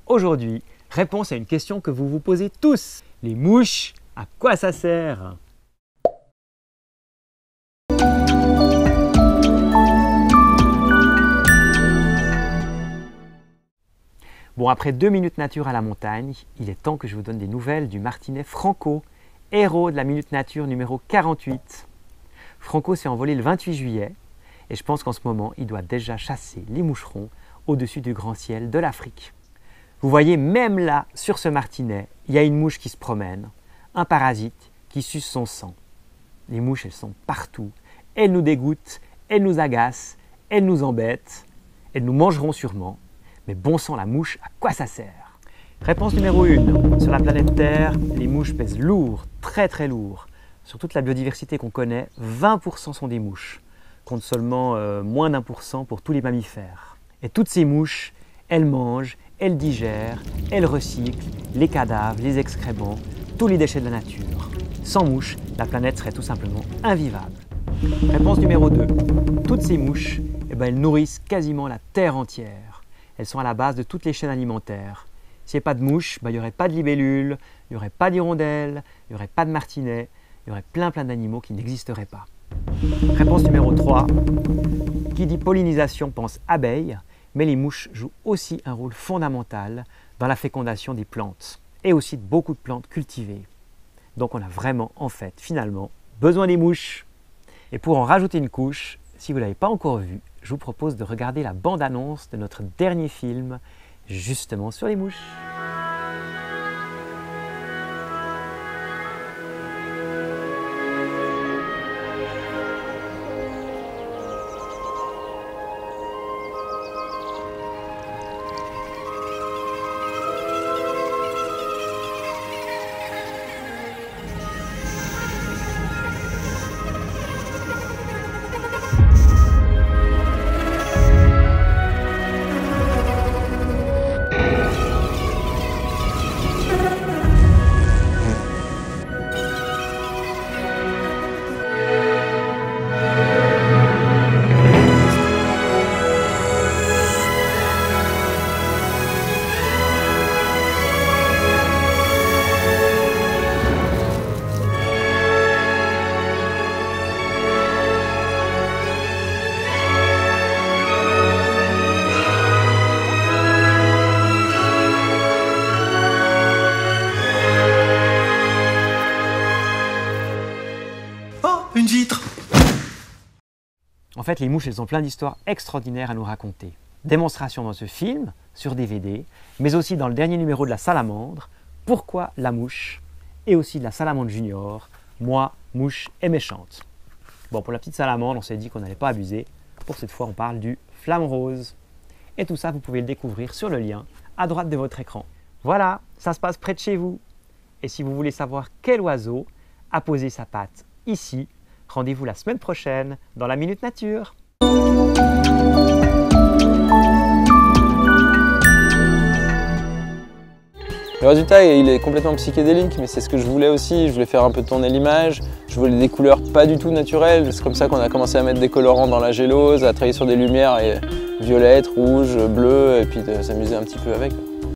aujourd'hui, réponse à une question que vous vous posez tous. Les mouches, à quoi ça sert? Bon, après 2 minutes nature à la montagne, il est temps que je vous donne des nouvelles du martinet Franco, héros de la Minute Nature numéro 48. Franco s'est envolé le 28 juillet et je pense qu'en ce moment, il doit déjà chasser les moucherons au-dessus du grand ciel de l'Afrique. Vous voyez, même là, sur ce martinet, il y a une mouche qui se promène, un parasite qui suce son sang. Les mouches, elles sont partout. Elles nous dégoûtent, elles nous agacent, elles nous embêtent, elles nous mangeront sûrement. Mais bon sang, la mouche, à quoi ça sert? Réponse numéro 1. Sur la planète Terre, les mouches pèsent lourd, très très lourd. Sur toute la biodiversité qu'on connaît, 20% sont des mouches, contre seulement moins d'1% pour tous les mammifères. Et toutes ces mouches, elles mangent, elles digèrent, elles recyclent les cadavres, les excréments, tous les déchets de la nature. Sans mouches, la planète serait tout simplement invivable. Réponse numéro 2. Toutes ces mouches, elles nourrissent quasiment la Terre entière. Elles sont à la base de toutes les chaînes alimentaires. S'il n'y avait pas de mouches, il n'y aurait pas de libellules, il n'y aurait pas d'hirondelles, il n'y aurait pas de martinets, il y aurait plein d'animaux qui n'existeraient pas. Réponse numéro 3. Qui dit pollinisation pense abeilles, mais les mouches jouent aussi un rôle fondamental dans la fécondation des plantes et aussi de beaucoup de plantes cultivées. Donc on a vraiment, en fait, finalement, besoin des mouches. Et pour en rajouter une couche, si vous ne l'avez pas encore vu, je vous propose de regarder la bande-annonce de notre dernier film, justement sur les mouches. Une vitre! En fait, les mouches, elles ont plein d'histoires extraordinaires à nous raconter. Démonstration dans ce film, sur DVD, mais aussi dans le dernier numéro de La Salamandre, Pourquoi la mouche, et aussi de La Salamandre Junior, Moi, mouche et méchante. Bon, pour la petite salamandre, on s'est dit qu'on n'allait pas abuser. Pour cette fois, on parle du flamme rose. Et tout ça, vous pouvez le découvrir sur le lien à droite de votre écran. Voilà, ça se passe près de chez vous. Et si vous voulez savoir quel oiseau a posé sa patte ici, rendez-vous la semaine prochaine dans la Minute Nature. Le résultat, il est complètement psychédélique, mais c'est ce que je voulais aussi. Je voulais faire un peu tourner l'image. Je voulais des couleurs pas du tout naturelles. C'est comme ça qu'on a commencé à mettre des colorants dans la gélose, à travailler sur des lumières violettes, rouges, bleues, et puis de s'amuser un petit peu avec.